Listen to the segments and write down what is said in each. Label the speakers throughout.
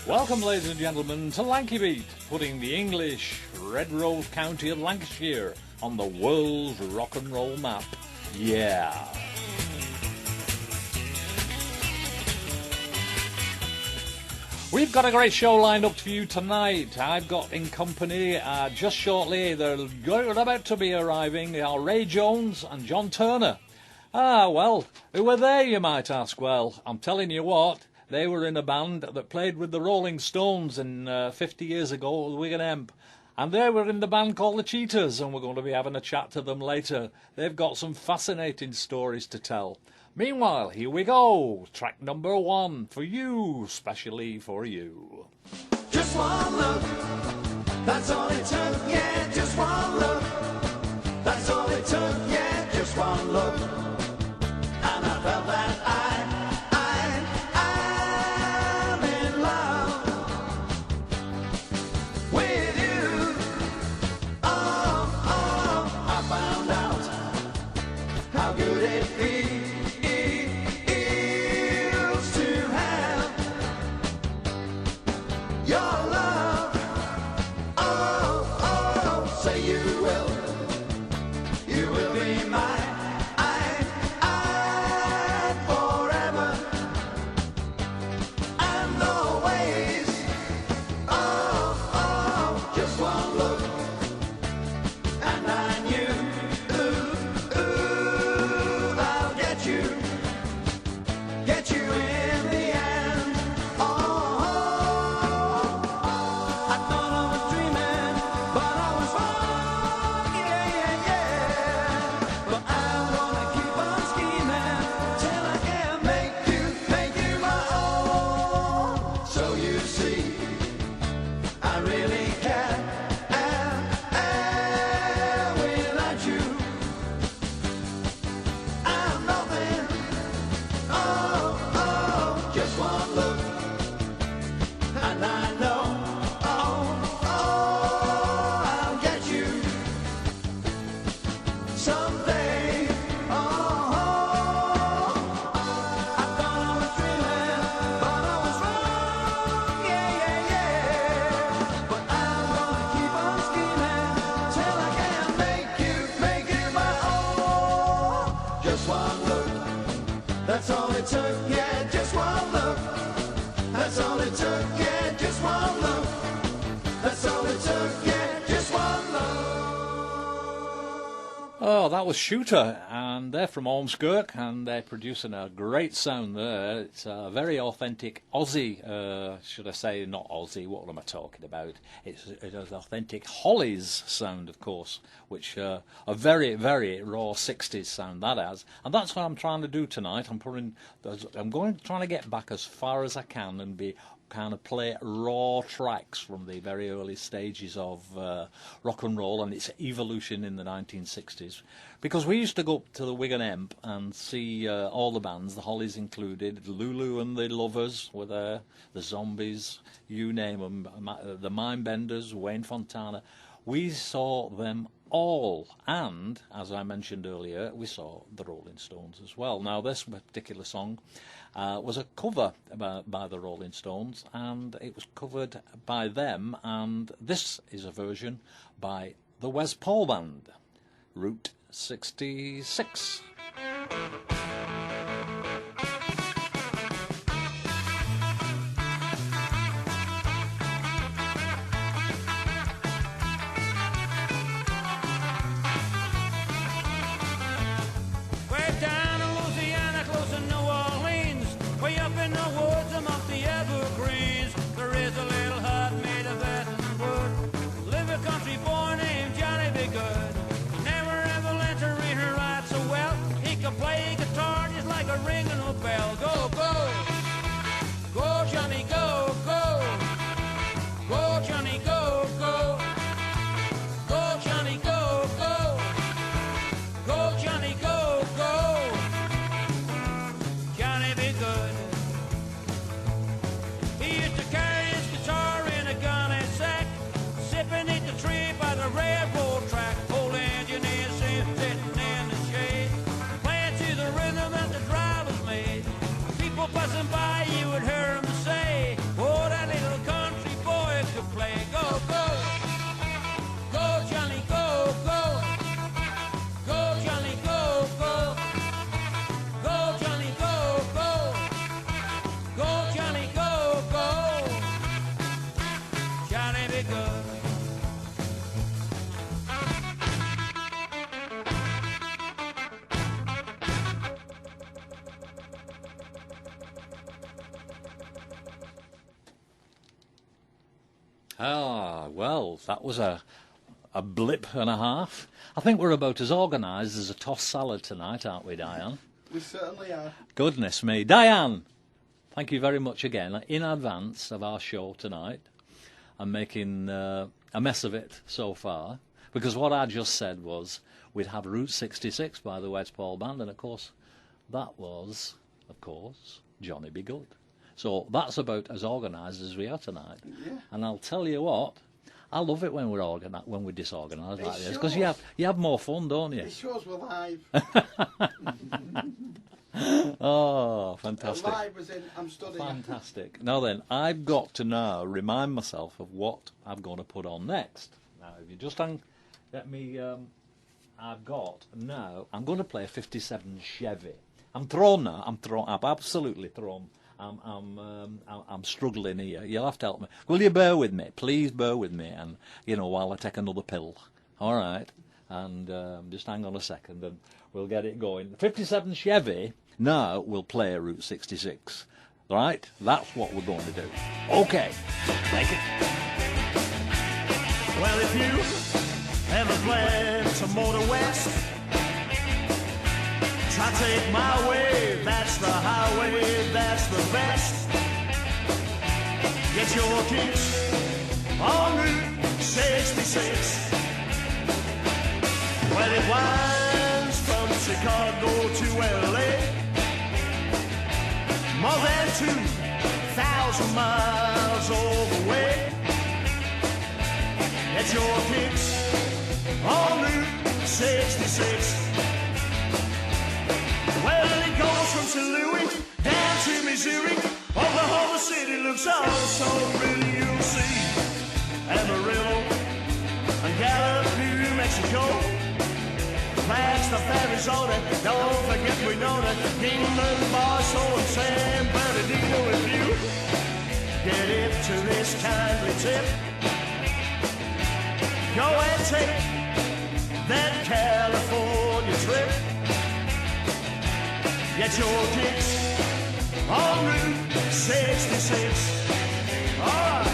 Speaker 1: Welcome, ladies and gentlemen, to Lanky Beat, putting the English Red Rose County of Lancashire on the world's rock and roll map. Yeah. We've got a great show lined up for you tonight. I've got in company just shortly, they're about to be arriving, are Ray Jones and John Turner. Ah, well, who were they, you might ask? Well, I'm telling you what, they were in a band that played with the Rolling Stones 50 years ago at Wigan Emp. And they were in the band called the Cheetahs, and we're going to be having a chat to them later. They've got some fascinating stories to tell. Meanwhile, here we go. Track number 1 for you, specially for you.
Speaker 2: Just one look, that's all it took, yeah, just one look. That's all it took, yeah, just one look. And I felt that I'm in love with you. Oh, I found out how good it feels to have your love. Oh, say you will be mine forever and always. Oh, just one look, and I knew, I'll get you in the end. I thought I was dreaming, but I was wrong, yeah. But I'm gonna keep on scheming till I can make you my own. So you see, I really can't without you. I'm nothing. Oh, just one look, and I know. I'll get you someday. I thought I was dreaming, but I was wrong, yeah. But I'm gonna keep on scheming till I can make you my own. Just one look, that's all it took, yeah, just one look. That's all it took, yeah, just one look. That's all it took, yeah, just one look.
Speaker 1: Oh, that was Shooter, and they're from Ormskirk, and they're producing a great sound there. It's a very authentic Aussie, should I say, not Aussie, what am I talking about? It's authentic Hollies sound, of course, which a very, very raw 60s sound that has. And that's what I'm trying to do tonight. I'm trying to get back as far as I can and be kind of play raw tracks from the very early stages of rock and roll and its evolution in the 1960s. Because we used to go up to the Wigan Emp and see all the bands, the Hollies included, Lulu and the Lovers were there, the Zombies, you name them, the Mindbenders, Wayne Fontana. We saw them all, and, as I mentioned earlier, we saw the Rolling Stones as well. Now, this particular song was a cover by the Rolling Stones, and it was covered by them, and this is a version by the Wes Paul Band, Route 66.
Speaker 3: Way down in Louisiana, close to New Orleans, way up in the woods amongst the evergreens, there is a little hut made of earth and wood. Live a country boy named Johnny Be Good. Never ever learned to read or write so well. He could play guitar
Speaker 1: Ah, well, that was a blip and a half. I think we're about as organised as a tossed salad tonight, aren't we, Diane?
Speaker 4: We certainly are.
Speaker 1: Goodness me. Diane, thank you very much again in advance of our show tonight. I'm making a mess of it so far, because what I just said was we'd have Route 66 by the West Paul Band, and of course that was, Johnny Be Good. So that's about as organised as we are tonight.
Speaker 4: Yeah.
Speaker 1: And I'll tell you what, I love it when we're disorganised like this, because
Speaker 4: shows.
Speaker 1: you have more fun, don't you?
Speaker 4: It shows we're live.
Speaker 1: Oh, fantastic.
Speaker 4: Live as in, I'm studying.
Speaker 1: Fantastic. Now then, I've got to now remind myself of what I'm going to put on next. Now, if you just let me, I'm going to play a 57 Chevy. I'm thrown now. I'm absolutely thrown. I'm struggling here. You'll have to help me. Will you bear with me? Please bear with me, and while I take another pill. All right. And just hang on a second, and we'll get it going. The 57 Chevy. Now we'll play a Route 66. Right? That's what we're going to do. Okay. Thank you.
Speaker 5: Well, if you ever plan to motor west, try take my way, that's the highway, that's the best. Get your kicks on Route 66. Well, it winds from Chicago to LA, more than 2,000 miles all the way. Get your kicks on Route 66. Well, it goes from St. Louis down to Missouri. Oklahoma City looks all so pretty, you'll see. Amarillo and Gallup, New Mexico. Flagstaff, Arizona, don't forget we know that Kingman, Barstow, and San Bernardino. If you get into this kindly tip, go and take that California trip. Get your kicks on Route 66. All right.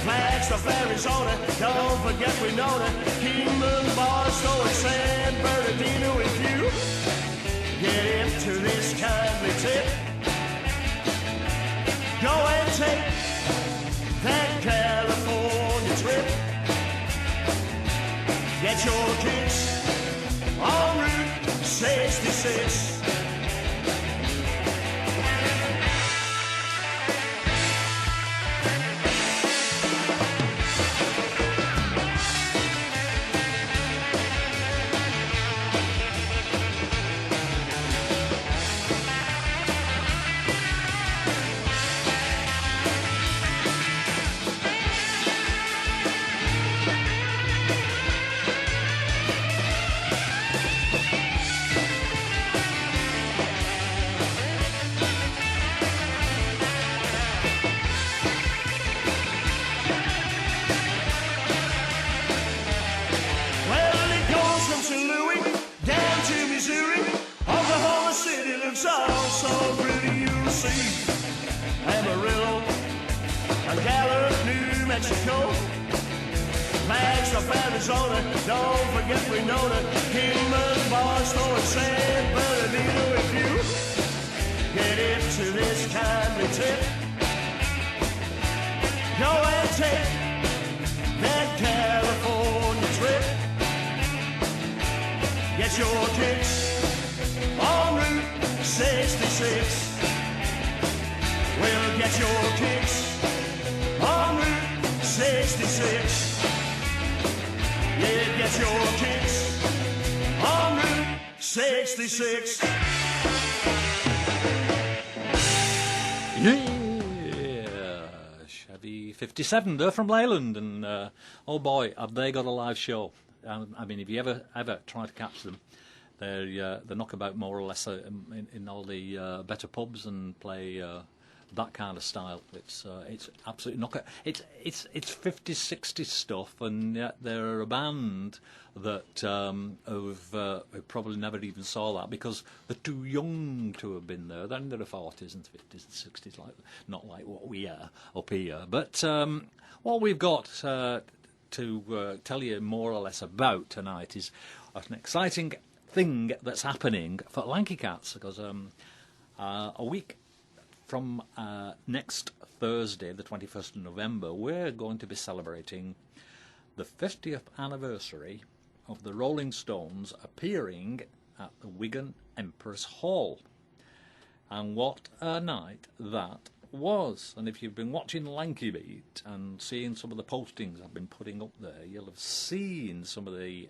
Speaker 5: Flagstaff, Arizona, don't forget we know that Kingman, Barstow, and San Bernardino. If you get into this kindly tip, go and take that California trip. Get your kicks on Route 66. Flagstaff, Arizona, don't forget we know that Kingman, Barstow, and San Bernardino. If you get into this kindly tip, go and take that California trip. Get your kicks on Route 66. 66. Well, get your kicks on Route 66. Yeah, get your kicks on Route 66.
Speaker 1: Yeah, Chevy 57. They're from Leyland, and oh boy, have they got a live show! I mean, if you ever try to catch them, they knock about more or less in all the better pubs and play that kind of style. It's absolutely knockout. It's 50s, 60s stuff, and yet they're a band that who probably never even saw that because they're too young to have been there. They're in their 40s and 50s and 60s, not like what we are up here. But what we've got to tell you more or less about tonight is an exciting thing that's happening for Lanky Cats, because a week from next Thursday, the 21st of November, we're going to be celebrating the 50th anniversary of the Rolling Stones appearing at the Wigan Empress Hall. And what a night that was. And if you've been watching Lanky Beat and seeing some of the postings I've been putting up there, you'll have seen some of the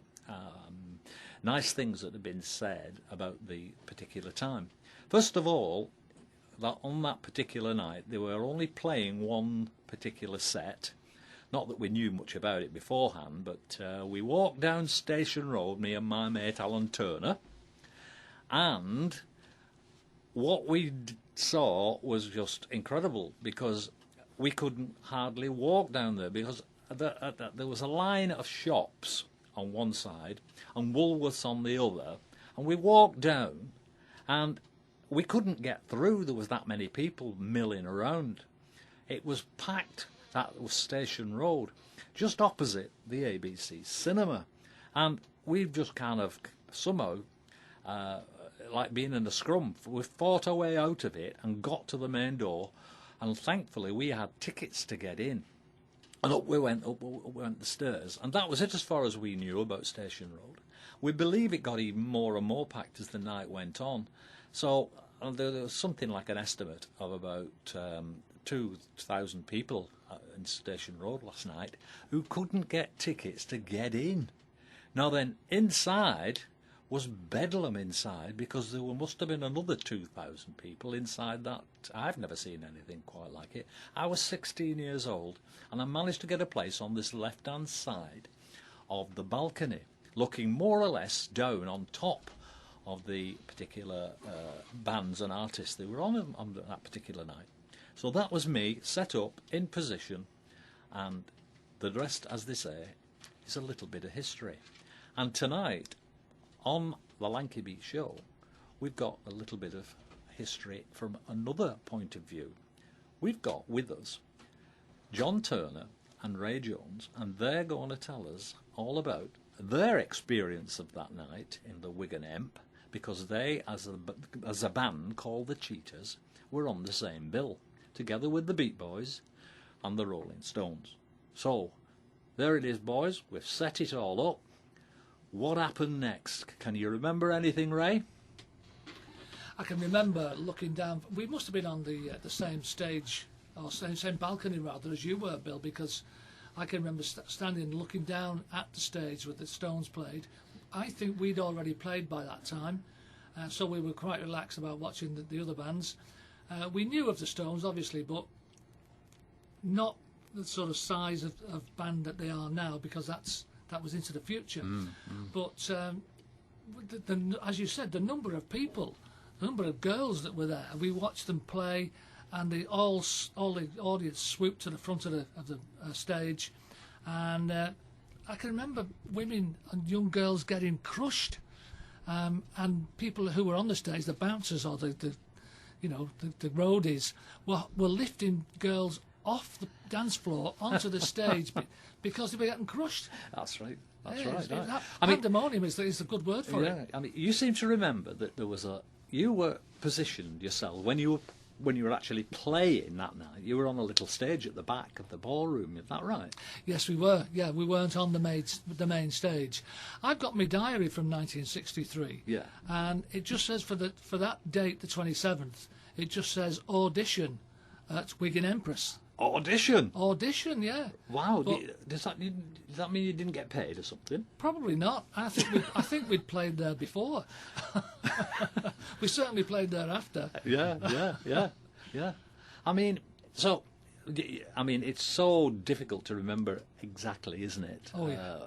Speaker 1: nice things that have been said about the particular time. First of all, that on that particular night they were only playing one particular set. Not that we knew much about it beforehand, but we walked down Station Road, me and my mate Alan Turner, and what we saw was just incredible, because we couldn't hardly walk down there, because there was a line of shops on one side and Woolworths on the other, and we walked down and we couldn't get through. There was that many people milling around. It was packed. That was Station Road, just opposite the ABC cinema. And we've just kind of somehow, like being in a scrum, we fought our way out of it and got to the main door, and thankfully we had tickets to get in. And up we went the stairs, and that was it as far as we knew about Station Road. We believe it got even more and more packed as the night went on. So there was something like an estimate of about 2,000 people in Station Road last night who couldn't get tickets to get in. Now then, inside was bedlam inside, because there must have been another 2,000 people inside that. I've never seen anything quite like it. I was 16 years old, and I managed to get a place on this left-hand side of the balcony, looking more or less down on top of the particular bands and artists that were on that particular night. So that was me, set up, in position, and the rest, as they say, is a little bit of history. And tonight, on the Lanky Beat show, we've got a little bit of history from another point of view. We've got with us John Turner and Ray Jones, and they're going to tell us all about their experience of that night in the Wigan Emp, because they, as a band called the Cheetahs, were on the same bill, together with the Beat Boys and the Rolling Stones. So, there it is, boys. We've set it all up. What happened next? Can you remember anything, Ray?
Speaker 6: I can remember looking down. We must have been on the same stage, or same balcony rather, as you were, Bill, because I can remember standing and looking down at the stage where the Stones played. I think we'd already played by that time, so we were quite relaxed about watching the other bands. We knew of the Stones, obviously, but not the sort of size of band that they are now, because that was into the future. But as you said, the number of people, the number of girls that were there, we watched them play, and all the audience swooped to the front of the stage, and I can remember women and young girls getting crushed, and people who were on the stage, the bouncers or the roadies, were lifting girls off the dance floor onto the stage because they were getting crushed.
Speaker 1: That's right.
Speaker 6: Pandemonium is a good word for it.
Speaker 1: I mean, you seem to remember that there was you were positioned yourself when you when you were actually playing that night, you were on a little stage at the back of the ballroom. Is that right?
Speaker 6: Yes, we were. Yeah, we weren't on the main stage. I've got my diary from 1963.
Speaker 1: Yeah.
Speaker 6: And it just says for that date, the 27th, it just says audition at Wigan Empress.
Speaker 1: Audition.
Speaker 6: Audition, yeah.
Speaker 1: Wow.
Speaker 6: But-
Speaker 1: Does that mean you didn't get paid or something?
Speaker 6: Probably not. I think we'd played there before. We certainly played there after.
Speaker 1: Yeah. I mean, it's so difficult to remember exactly, isn't it?
Speaker 6: Oh, yeah.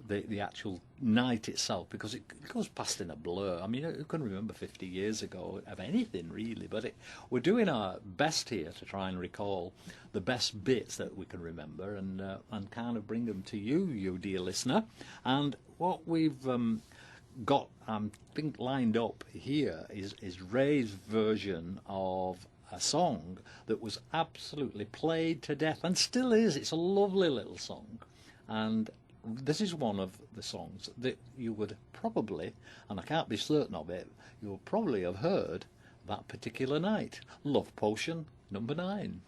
Speaker 1: The actual night itself, because it goes past in a blur. I mean, I couldn't remember 50 years ago of anything really, but we're doing our best here to try and recall the best bits that we can remember and kind of bring them to you dear listener. And what we've got, I think, lined up here is Ray's version of a song that was absolutely played to death and still is. It's a lovely little song, and this is one of the songs that you would probably, and I can't be certain of it, you will probably have heard that particular night. Love Potion number 9.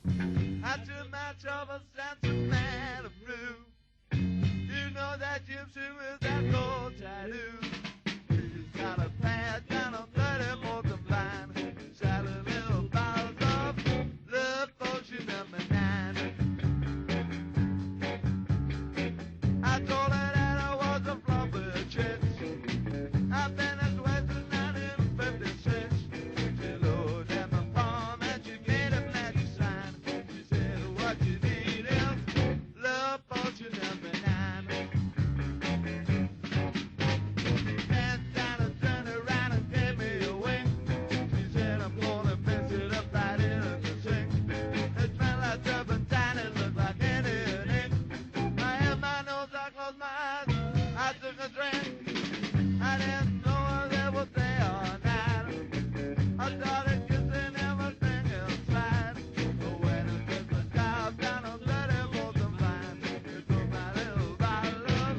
Speaker 5: Not too much of a sentimental blue. You know that gypsy with that gold tattoo. She's got a pad down on 34th and Vine. Shot a little bottle of love potion number 9. I told her that I was a flop with chicks. I've been as west as 1956. She looked at my palm and she made a magic sign. She said, what you need is love potion number 9. Bent down and turned around and gave me a wink. She said, I'm gonna mess it up right into the sink. It smelled like turpentine, it looked like Indian ink. I held my nose, I closed my eyes, I took a drink. I didn't know there was day or night. I started kissing everything inside. But when I took the job down on 34th and Vine, it took my little bottle of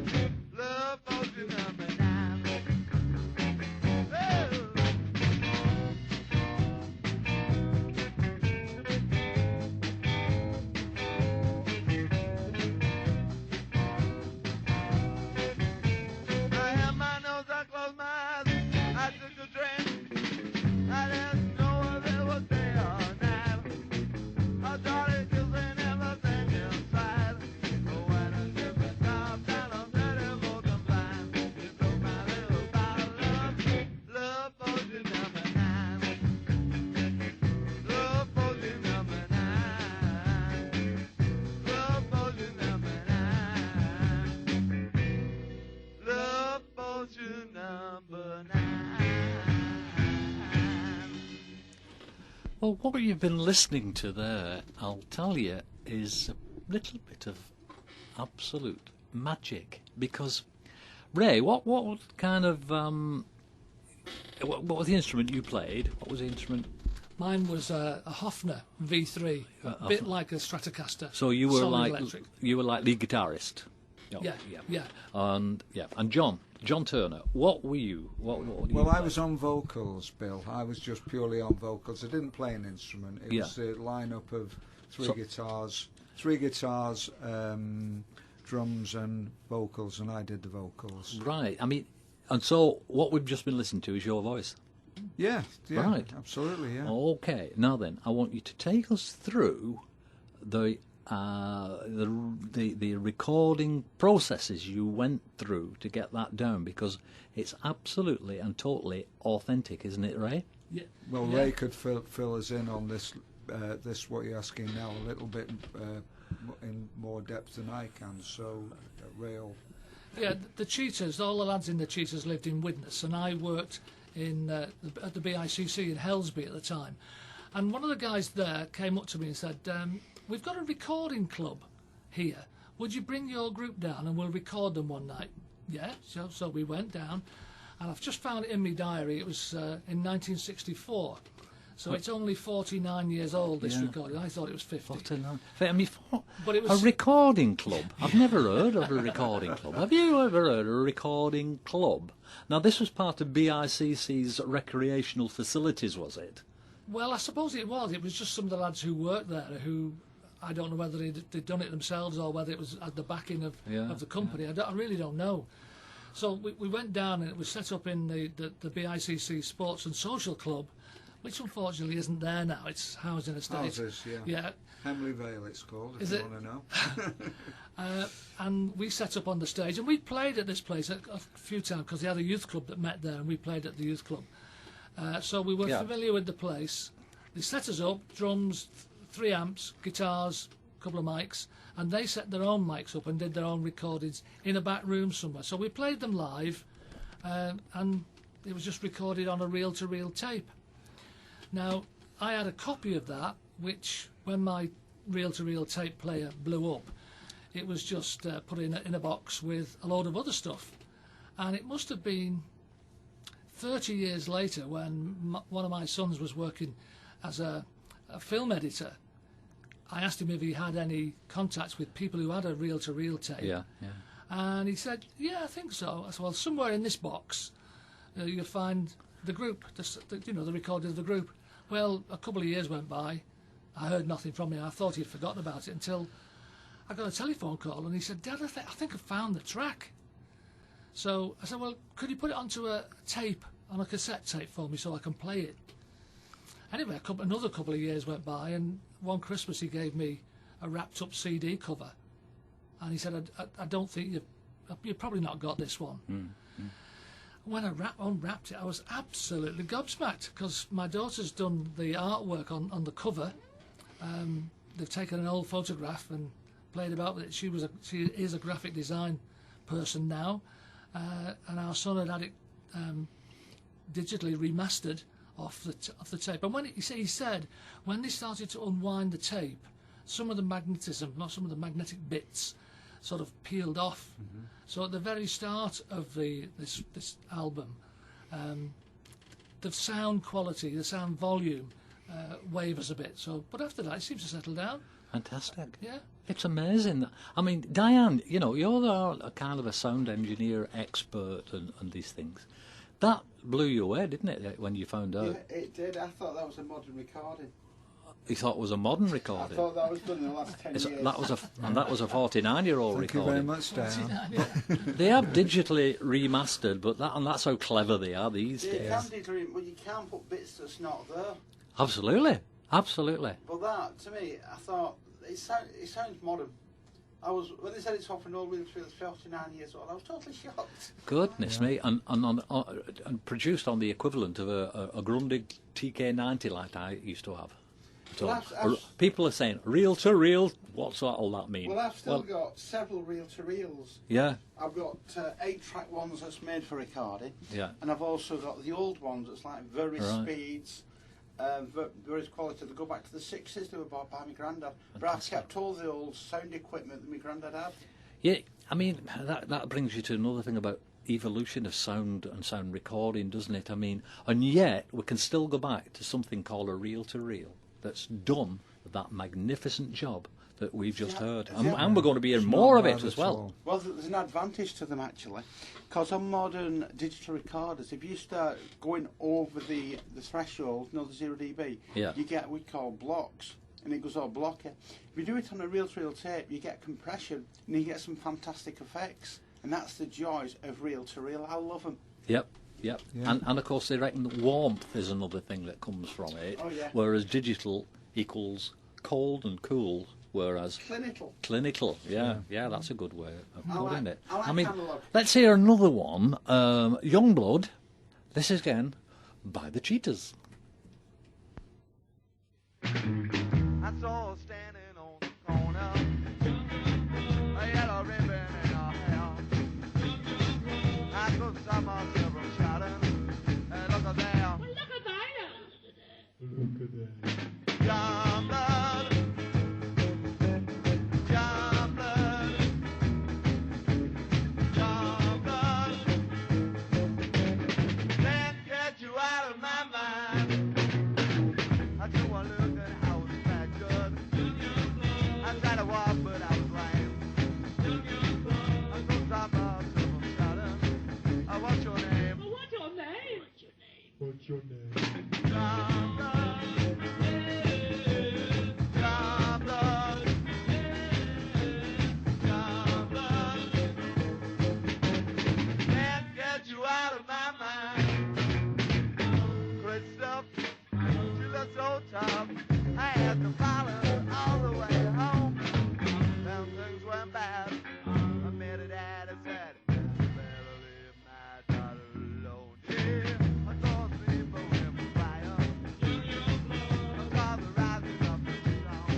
Speaker 5: love potion number 9. Hey. I held my nose, I closed my eyes, I took a drink. I didn't know there was day or night. I started kissing everything inside. But when I took the top down on 34th and Vine, it took my little bottle of love potion number 9. Love potion number 9. Love potion number 9. Love potion number 9.
Speaker 1: Well, what you've been listening to there, I'll tell you, is a little bit of absolute magic. Because, Ray, what kind of what was the instrument you played? What was the instrument?
Speaker 6: Mine was a Hofner V3, a bit like a Stratocaster.
Speaker 1: So you were
Speaker 6: solid
Speaker 1: like
Speaker 6: electric.
Speaker 1: lead guitarist. Oh,
Speaker 6: Yeah.
Speaker 1: And John Turner. What were you? What were you
Speaker 7: Well, I
Speaker 1: playing?
Speaker 7: was on vocals, Bill. I was just purely on vocals. I didn't play an instrument. It was a lineup of three guitars, drums and vocals, and I did the vocals.
Speaker 1: Right. I mean, and so what we've just been listening to is your voice.
Speaker 7: Yeah,
Speaker 1: Right.
Speaker 7: absolutely, yeah.
Speaker 1: Okay. Now then, I want you to take us through the recording processes you went through to get that down, because it's absolutely and totally authentic, isn't it, Ray?
Speaker 6: Yeah.
Speaker 7: Well,
Speaker 6: Yeah.
Speaker 7: Ray could fill us in on this what you're asking now a little bit in more depth than I can. So, Ray,
Speaker 6: Yeah, the Cheetahs, all the lads in the Cheetahs lived in Widnes, and I worked at the BICC in Helsby at the time. And one of the guys there came up to me and said, we've got a recording club here. Would you bring your group down and we'll record them one night? Yeah, so we went down, and I've just found it in my diary. It was in 1964. So it's only 49 years old, this recording. I thought it was 50.
Speaker 1: 49. I mean,
Speaker 6: But it
Speaker 1: a
Speaker 6: was...
Speaker 1: recording club. I've never heard of a recording club. Have you ever heard of a recording club? Now, this was part of BICC's recreational facilities, was it?
Speaker 6: Well, I suppose it was. It was just some of the lads who worked there who... I don't know whether they'd done it themselves or whether it was at the backing of the company. I really don't know. So we went down and it was set up in the BICC Sports and Social Club, which unfortunately isn't there now. It's housing estate.
Speaker 7: Houses, yeah. Hemley Vale it's called, if you want to know.
Speaker 6: And we set up on the stage, and we played at this place a few times because they had a youth club that met there, and we played at the youth club. So we were familiar with the place. They set us up, drums, 3 amps, guitars, a couple of mics, and they set their own mics up and did their own recordings in a back room somewhere. So we played them live, and it was just recorded on a reel-to-reel tape. Now, I had a copy of that, which, when my reel-to-reel tape player blew up, it was just put in a box with a load of other stuff. And it must have been 30 years later when one of my sons was working as a film editor. I asked him if he had any contacts with people who had a reel-to-reel tape.
Speaker 1: Yeah.
Speaker 6: And he said, yeah, I think so. I said, well, somewhere in this box you'll find the group, the recording of the group. Well, a couple of years went by. I heard nothing from him. I thought he'd forgotten about it until I got a telephone call, and he said, Dad, I think I found the track. So I said, well, could you put it onto a tape, on a cassette tape for me so I can play it? Anyway, another couple of years went by, and one Christmas he gave me a wrapped-up CD cover. And he said, I don't think you've probably not got this one. When I unwrapped it, I was absolutely gobsmacked because my daughter's done the artwork on the cover. They've taken an old photograph and played about with it. She is a graphic design person now, and our son had it digitally remastered off the tape. And he said when they started to unwind the tape, some of the magnetism, not some of the magnetic bits, sort of peeled off. So at the very start of this album, the sound quality, the sound volume wavers a bit. But after that, it seems to settle down.
Speaker 1: Fantastic.
Speaker 6: Yeah.
Speaker 1: It's amazing. I mean, Diane, you're a kind of a sound engineer expert and these things. That blew you away, didn't it, when you found out?
Speaker 4: Yeah, it did. I thought that was a modern recording.
Speaker 1: You thought it was a modern recording?
Speaker 4: I thought that was done in the last 10 years.
Speaker 1: That was a 49-year-old
Speaker 7: Thank
Speaker 1: recording.
Speaker 7: you very much, Diane.
Speaker 1: They have digitally remastered, but that's how clever they are these days.
Speaker 4: You can put bits that's not there.
Speaker 1: Absolutely.
Speaker 4: But that, to me, I thought, it sounds modern. When they said it's off and all with 49 years old, I was totally shocked.
Speaker 1: Goodness me, and produced on the equivalent of a Grundig TK90 like I used to have. So people are saying reel to reel. What's all that mean?
Speaker 4: Well, I've still got several reel to reels.
Speaker 1: Yeah.
Speaker 4: I've got 8-track ones that's made for recording.
Speaker 1: Yeah.
Speaker 4: And I've also got the old ones that's like very speeds. Various quality. They go back to the 60s. They were bought by my granddad. But I've kept all the old sound equipment that my granddad had.
Speaker 1: Yeah, I mean that brings you to another thing about evolution of sound and sound recording, doesn't it? I mean, and yet we can still go back to something called a reel-to-reel that's done that magnificent job that we've just heard, and we're going to be hearing more of it as well.
Speaker 4: Well, there's an advantage to them actually, because on modern digital recorders, if you start going over the threshold, the 0 dB, you get what we call blocks, and it goes all blocky. If you do it on a reel-to-reel tape, you get compression, and you get some fantastic effects, and that's the joys of reel-to-reel. I love them.
Speaker 1: Yep. Yeah. And of course they reckon that warmth is another thing that comes from it, whereas digital equals cold and cool. Whereas clinical, yeah, that's a good way of putting it. I mean, let's hear another one, Youngblood. This is again by the Cheetahs.
Speaker 2: I saw her standing on the corner, a yellow ribbon in her hair. I couldn't stop myself from shouting, and look at there. Well, look at that. Look at that. Young blood.
Speaker 8: What's your name?
Speaker 2: Can't get you out of my mind. Great stuff. She looks so tough. I had to follow her all the way home. Then things went bad. I met her dad and said, "You better leave my daughter alone." Yeah, I thought people were fire. I saw the rising of the sun.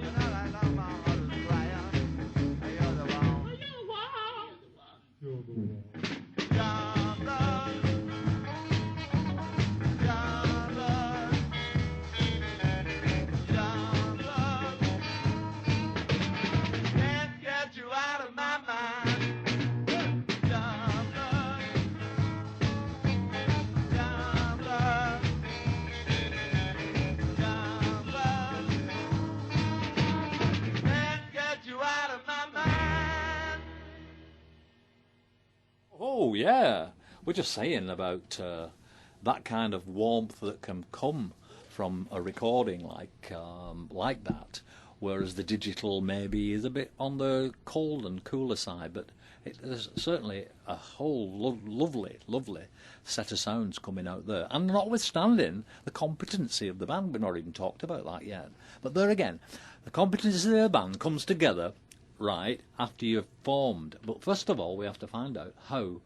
Speaker 2: And all I know my heart is crying. You're the one.
Speaker 8: You're the one.
Speaker 2: John Love. John Love. John Love. Can't get you out of my mind. John Love. John Love. John Love. Can't get you out of my mind.
Speaker 1: Oh yeah, we're just saying about that kind of warmth that can come from a recording like that, whereas the digital maybe is a bit on the cold and cooler side, but there's certainly a whole lovely set of sounds coming out there, and notwithstanding the competency of the band, we've not even talked about that yet, but there again, the competency of the band comes together right after you've formed. But first of all, we have to find out how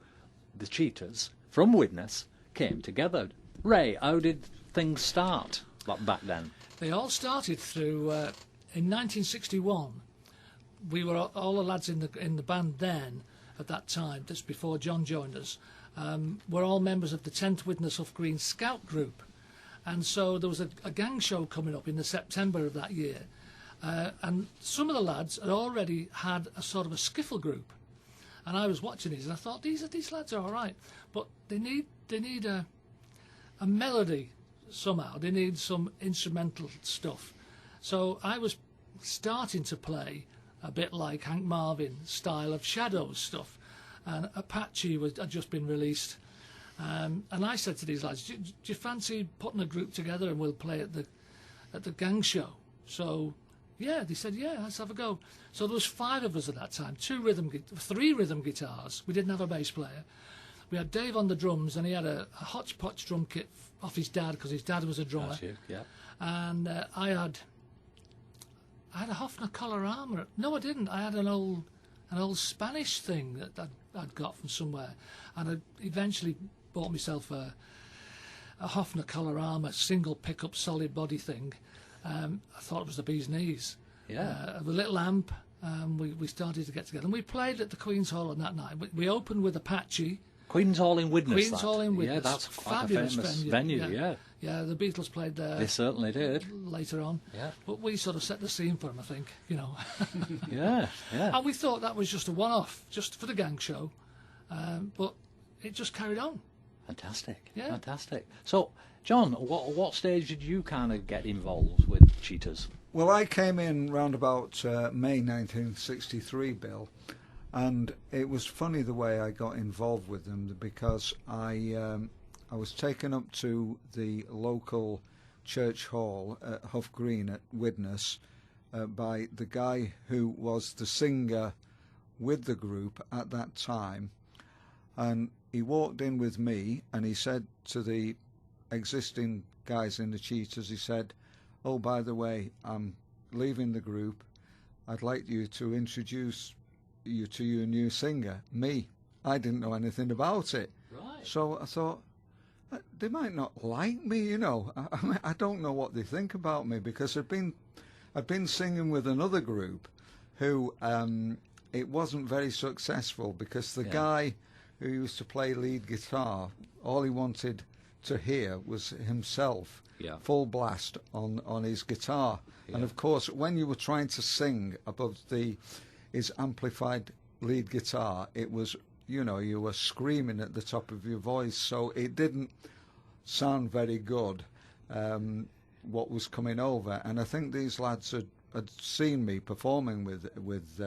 Speaker 1: the Cheetahs from Widnes came together. Ray, how did things start back then?
Speaker 6: They all started through in 1961. We were all the lads in the band then at that time, just before John joined us. Were all members of the 10th Widnes Off Green Scout group, and so there was a gang show coming up in the September of that year. And some of the lads had already had a sort of a skiffle group, and I was watching these and I thought these lads are all right, but they need a melody somehow. They need some instrumental stuff. So I was starting to play a bit like Hank Marvin style of Shadows stuff, and Apache had just been released, and I said to these lads, do you fancy putting a group together and we'll play at the gang show? So yeah, they said, yeah, let's have a go. So there was 5 of us at that time, 3 rhythm guitars. We didn't have a bass player. We had Dave on the drums, and he had a hodgepodge drum kit off his dad, because his dad was a drummer.
Speaker 1: That's you, yeah.
Speaker 6: And I had a Hofner collar armour. No, I didn't. I had an old Spanish thing that I'd got from somewhere, and I eventually bought myself a Hofner collar armour single pickup solid body thing. I thought it was the bee's knees.
Speaker 1: Yeah.
Speaker 6: With a little amp, we started to get together. And we played at the Queen's Hall on that night. We opened with Apache.
Speaker 1: Queen's Hall in Widnes.
Speaker 6: Queen's Hall in Widnes.
Speaker 1: Yeah, that's quite
Speaker 6: fabulous
Speaker 1: a famous venue, yeah.
Speaker 6: Yeah, the Beatles played there.
Speaker 1: They certainly did.
Speaker 6: Later on.
Speaker 1: Yeah.
Speaker 6: But we sort of set the scene for them, I think, you know.
Speaker 1: Yeah.
Speaker 6: And we thought that was just a one-off, just for the gang show. But it just carried on.
Speaker 1: Fantastic.
Speaker 6: Yeah.
Speaker 1: Fantastic. So, John, what stage did you kind of get involved with Cheetahs?
Speaker 7: Well, I came in round about May 1963, Bill, and it was funny the way I got involved with them, because I was taken up to the local church hall at Huff Green at Widnes by the guy who was the singer with the group at that time, and he walked in with me and he said to the existing guys in the Cheetahs, he said, "Oh, by the way, I'm leaving the group. I'd like you to introduce you to your new singer." Me. I didn't know anything about it.
Speaker 6: Right.
Speaker 7: So I thought, they might not like me, you know. I don't know what they think about me, because I'd been singing with another group who it wasn't very successful, because the guy who used to play lead guitar, all he wanted to hear was himself, full blast on his guitar. And of course, when you were trying to sing above his amplified lead guitar, it was, you know, you were screaming at the top of your voice, so it didn't sound very good, what was coming over. And I think these lads had seen me performing with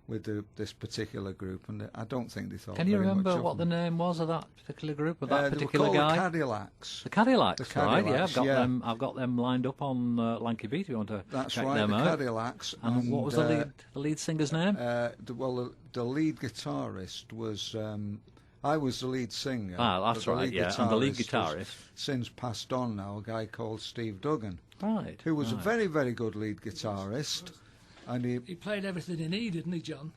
Speaker 7: this particular group, and I don't think they thought.
Speaker 1: Can you
Speaker 7: very much
Speaker 1: remember
Speaker 7: of
Speaker 1: what the
Speaker 7: them.
Speaker 1: name was of that particular group, of that
Speaker 7: They were
Speaker 1: particular
Speaker 7: called
Speaker 1: guy?
Speaker 7: The Cadillacs.
Speaker 1: The Cadillacs,
Speaker 7: The
Speaker 1: right? Yeah,
Speaker 7: Cadillacs, yeah.
Speaker 1: I've got them lined up on Lanky Beat. If you want to
Speaker 7: That's
Speaker 1: check
Speaker 7: right,
Speaker 1: them
Speaker 7: the
Speaker 1: out.
Speaker 7: Cadillacs.
Speaker 1: And what was the lead singer's name?
Speaker 7: The lead guitarist was. I was the lead singer.
Speaker 1: That's
Speaker 7: but the
Speaker 1: right,
Speaker 7: lead
Speaker 1: yeah. And the lead
Speaker 7: guitarist
Speaker 1: guitarist.
Speaker 7: has since passed on now, a guy called Steve Duggan,
Speaker 1: Right.
Speaker 7: who was a
Speaker 1: right.
Speaker 7: very, very good lead guitarist. And
Speaker 6: He played everything in E, didn't he, John?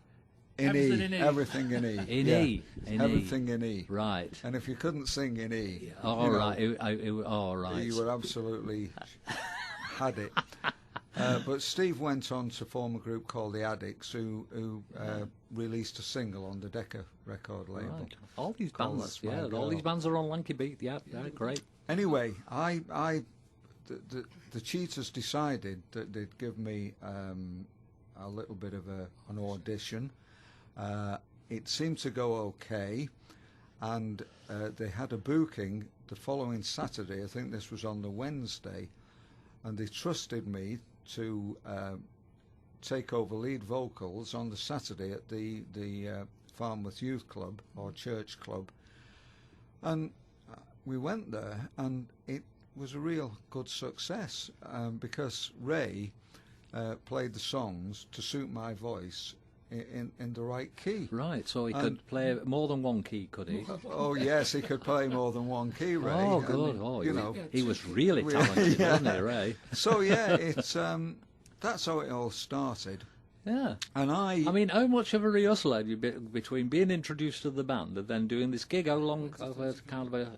Speaker 7: in
Speaker 6: everything
Speaker 7: E,
Speaker 6: in E.
Speaker 7: everything in E.
Speaker 1: In
Speaker 7: yeah.
Speaker 1: E, in E.
Speaker 7: Everything in E.
Speaker 1: Right.
Speaker 7: And if you couldn't sing in E,
Speaker 1: All right. All right.
Speaker 7: you were absolutely had it. But Steve went on to form a group called the Addicts, who released a single on the Decca record label.
Speaker 1: Right. All these
Speaker 7: Called
Speaker 1: bands,
Speaker 7: That's My
Speaker 1: yeah, all
Speaker 7: Girl.
Speaker 1: these bands are on Lanky Beat. Yeah, great.
Speaker 7: Anyway, the Cheetahs decided that they'd give me a little bit of an audition. It seemed to go okay, and they had a booking the following Saturday. I think this was on the Wednesday, and they trusted me to take over lead vocals on the Saturday at the Farmworth Youth Club or Church Club. And we went there, and it was a real good success because Ray played the songs to suit my voice in the right key.
Speaker 1: Right, so he could play more than one key, could he?
Speaker 7: Oh yes, he could play more than one key, Ray.
Speaker 1: Oh,
Speaker 7: and,
Speaker 1: good. Oh,
Speaker 7: you know.
Speaker 1: he was really talented, wasn't he, Ray?
Speaker 7: So yeah, it's that's how it all started.
Speaker 1: Yeah.
Speaker 7: And
Speaker 1: I mean, how much of a rehearsal had you between being introduced to the band and then doing this gig? How long? Kind of a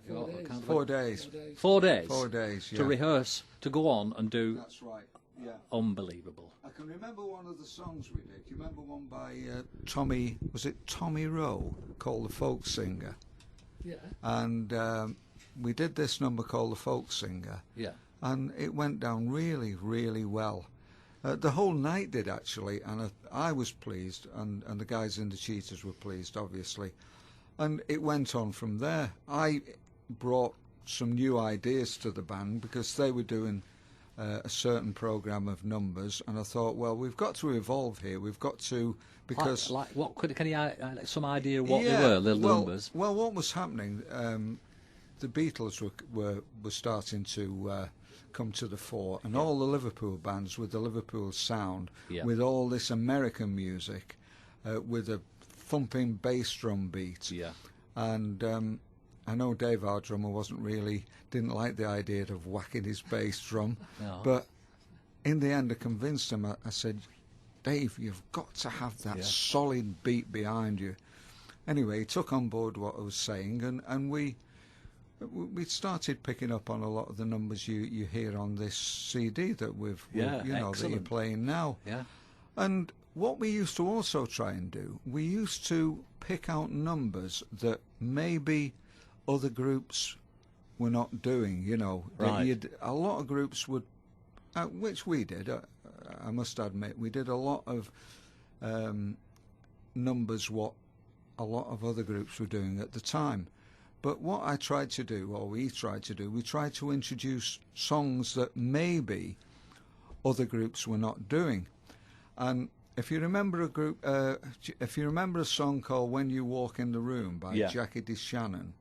Speaker 7: 4 days.
Speaker 1: 4 days.
Speaker 7: 4 days. Yeah.
Speaker 1: To rehearse, to go on and do.
Speaker 7: That's right. Yeah.
Speaker 1: Unbelievable.
Speaker 7: I can remember one of the songs we did. Do you remember one by Tommy? Was it Tommy Rowe, called The Folk Singer?
Speaker 6: Yeah.
Speaker 7: And we did this number called The Folk Singer.
Speaker 1: Yeah.
Speaker 7: And it went down really, really well. The whole night did, actually, and I was pleased, and the guys in the Cheetahs were pleased, obviously. And it went on from there. I brought some new ideas to the band because they were doing a certain programme of numbers, and I thought, well, we've got to evolve here. We've got to, because...
Speaker 1: Like what, can you some idea what they were, the numbers?
Speaker 7: Well, what was happening, the Beatles were starting to... come to the fore, and all the Liverpool bands with the Liverpool sound, with all this American music, with a thumping bass drum beat.
Speaker 1: Yeah.
Speaker 7: And I know Dave, our drummer, didn't like the idea of whacking his bass drum, but in the end I convinced him. I said, Dave, you've got to have that solid beat behind you. Anyway, he took on board what I was saying, and we started picking up on a lot of the numbers you hear on this CD that that you're playing now.
Speaker 1: Yeah.
Speaker 7: And what we used to also try and do, we used to pick out numbers that maybe other groups were not doing. You know,
Speaker 1: right.
Speaker 7: A lot of groups would, which we did. I must admit, we did a lot of numbers what a lot of other groups were doing at the time. But what I tried to do, or we tried to introduce songs that maybe other groups were not doing. And if you remember a song called "When You Walk in the Room" by Jackie DeShannon,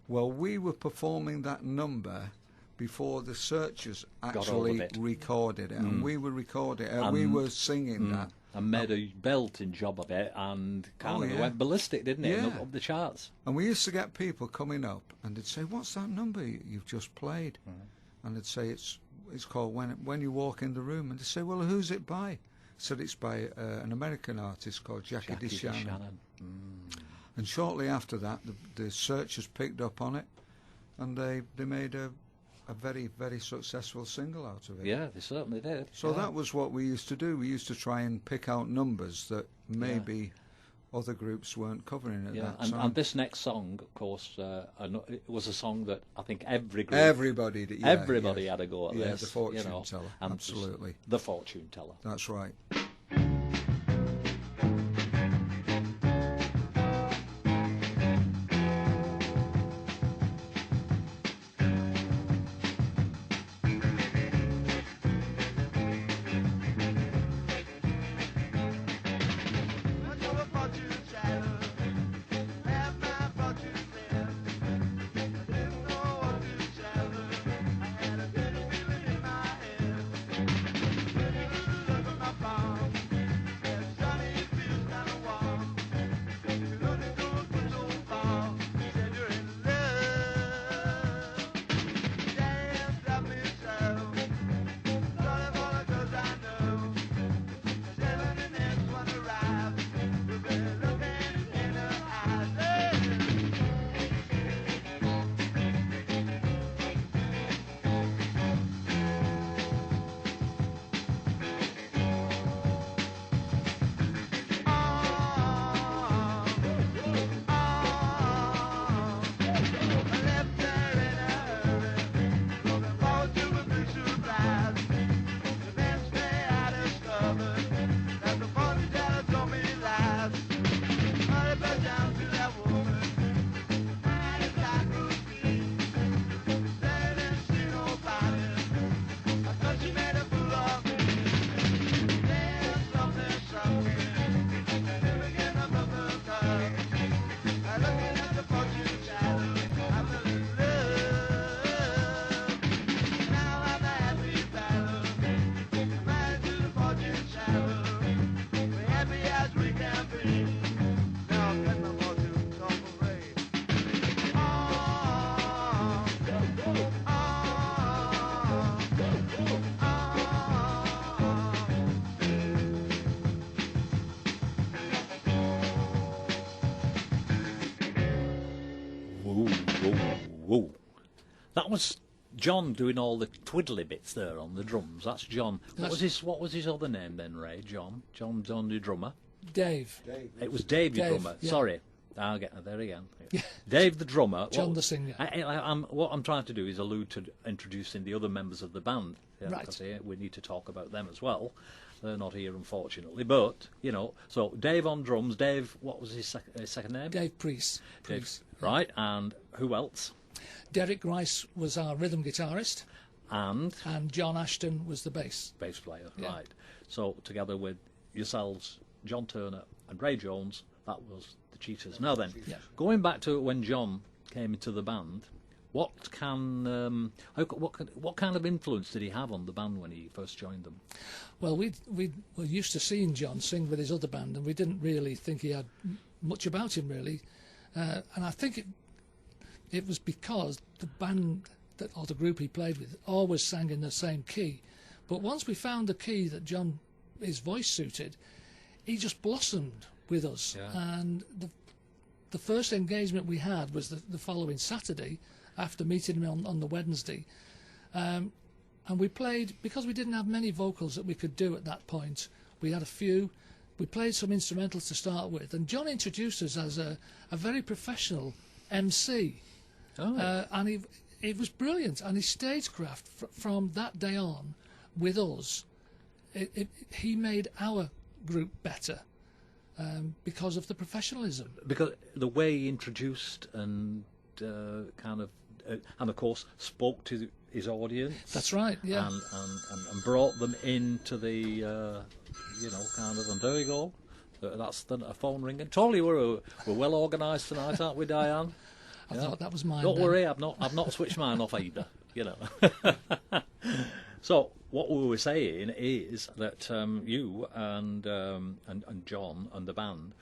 Speaker 7: well, we were performing that number before the Searchers actually recorded it, and we were recording it, we were singing that.
Speaker 1: And made a belting job of it, and kind of went ballistic, didn't it?
Speaker 7: Yeah.
Speaker 1: Up the charts.
Speaker 7: And we used to get people coming up, and they'd say, "What's that number you've just played?" And they'd say, "It's called When You Walk in the Room." And they'd say, "Well, who's it by?" I said, "It's by an American artist called Jackie DeShannon." And shortly after that, the Searchers picked up on it, and they made a very, very successful single out of it.
Speaker 1: Yeah, they certainly did.
Speaker 7: So that was what we used to do. We used to try and pick out numbers that maybe other groups weren't covering at that time.
Speaker 1: And this next song, of course, it was a song that I think everybody had a go at this.
Speaker 7: Yeah, the Fortune Teller, absolutely.
Speaker 1: The Fortune Teller.
Speaker 7: That's right.
Speaker 1: Whoa, whoa, whoa. That was John doing all the twiddly bits there on the drums. That's John. What was his other name then, Ray? John, the drummer.
Speaker 6: Dave.
Speaker 1: It was Dave, the drummer.
Speaker 6: Yeah.
Speaker 1: Sorry, I'll get there again. Dave, the drummer.
Speaker 6: John, the singer.
Speaker 1: What I'm trying to do is allude to introducing the other members of the band.
Speaker 6: Right.
Speaker 1: Because we need to talk about them as well. They're not here, unfortunately. But so Dave on drums. Dave, what was his second name?
Speaker 6: Dave Priest.
Speaker 1: Right, and who else?
Speaker 6: Derek Rice was our rhythm guitarist,
Speaker 1: And
Speaker 6: John Ashton was the bass
Speaker 1: player,
Speaker 6: Yeah.
Speaker 1: right. So together with yourselves, John Turner and Ray Jones, that was the Cheetahs. Now then, going back to when John came into the band, what kind of influence did he have on the band when he first joined them?
Speaker 6: Well, we were used to seeing John sing with his other band, and we didn't really think he had much about him, really. And I think it was because the band or the group he played with always sang in the same key. But once we found the key that his voice suited, he just blossomed with us.
Speaker 1: Yeah.
Speaker 6: And the first engagement we had was the following Saturday, after meeting him on the Wednesday. And we played, because we didn't have many vocals that we could do at that point, we had a few. We played some instrumentals to start with, and John introduced us as a very professional MC.
Speaker 1: Oh.
Speaker 6: And it was brilliant, and his stagecraft from that day on with us, he made our group better because of the professionalism.
Speaker 1: Because the way he introduced and and of course spoke to his audience.
Speaker 6: That's right, yeah.
Speaker 1: And brought them into the and there you go. That's a phone ringing. Totally, we're well organised tonight, aren't we, Diane?
Speaker 6: I thought that was mine.
Speaker 1: Don't
Speaker 6: then.
Speaker 1: worry, I've not switched mine off either. So what we were saying is that you and John and the band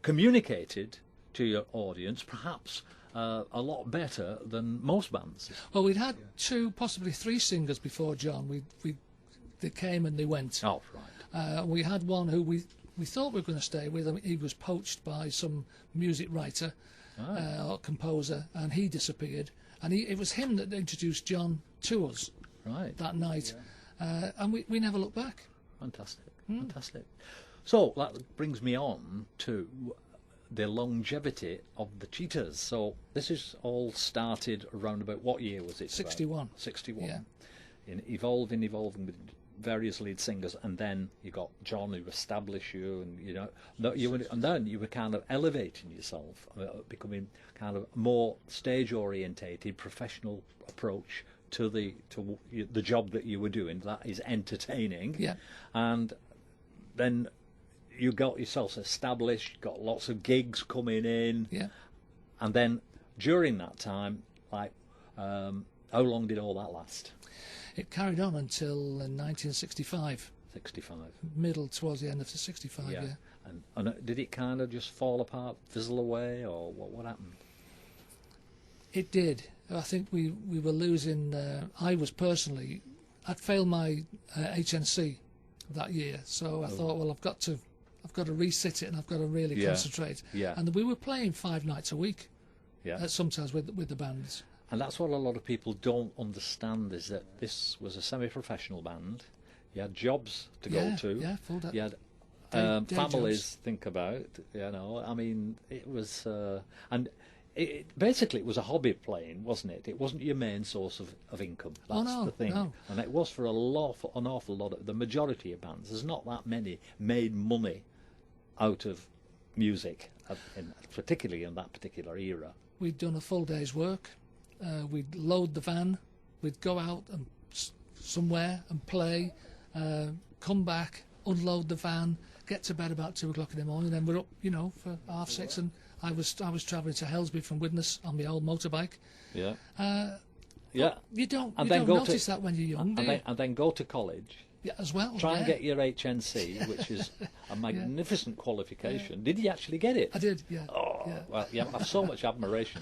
Speaker 1: communicated to your audience perhaps a lot better than most bands.
Speaker 6: Well, we'd had 2, possibly 3 singers before John. They came and they went.
Speaker 1: Oh, right.
Speaker 6: We had one who we thought we were going to stay with him. He was poached by some music writer or composer, and he disappeared. And it was him that introduced John to us that night. And we never looked back.
Speaker 1: Fantastic. So that brings me on to the longevity of the Cheetahs. So this is all started around about, what year was it?
Speaker 6: 61.
Speaker 1: 61.
Speaker 6: Yeah.
Speaker 1: In evolving with various lead singers, and then you got John who established you, and then you were kind of elevating yourself, becoming kind of more stage orientated, professional approach to the job that you were doing. That is entertaining.
Speaker 6: Yeah.
Speaker 1: And then you got yourself established, got lots of gigs coming in.
Speaker 6: Yeah.
Speaker 1: And then during that time, how long did all that last?
Speaker 6: It carried on until 1965.
Speaker 1: 65.
Speaker 6: Middle towards the end of the 65, yeah.
Speaker 1: And did it kind of just fall apart, fizzle away, or what happened?
Speaker 6: It did. I think we were losing. I'd failed my HNC that year, so I thought, well, I've got to resit it, and I've got to really concentrate.
Speaker 1: Yeah.
Speaker 6: And we were playing 5 nights a week.
Speaker 1: Yeah.
Speaker 6: Sometimes with the bands.
Speaker 1: And that's what a lot of people don't understand, is that this was a semi-professional band. You had jobs to go to.
Speaker 6: Yeah, full day.
Speaker 1: You had
Speaker 6: day
Speaker 1: families
Speaker 6: jobs.
Speaker 1: to think about. I mean, it was, and basically it was a hobby playing, wasn't it? It wasn't your main source of income. That's the thing.
Speaker 6: No.
Speaker 1: And it was for an awful lot of the majority of bands. There's not that many made money out of music, particularly in that particular era.
Speaker 6: We'd done a full day's work. We'd load the van, we'd go out and somewhere and play, come back, unload the van, get to bed about 2 o'clock in the morning, then we're up, for 6:30, and I was travelling to Helsby from Widnes on my old motorbike.
Speaker 1: Yeah.
Speaker 6: You don't
Speaker 1: And then
Speaker 6: notice that when you're young, do you?
Speaker 1: And then go to college.
Speaker 6: Yeah, as well.
Speaker 1: Try and get your HNC, which is a magnificent qualification. Did you actually get it?
Speaker 6: I did, yeah.
Speaker 1: Oh,
Speaker 6: Yeah.
Speaker 1: Well, yeah, I have so much admiration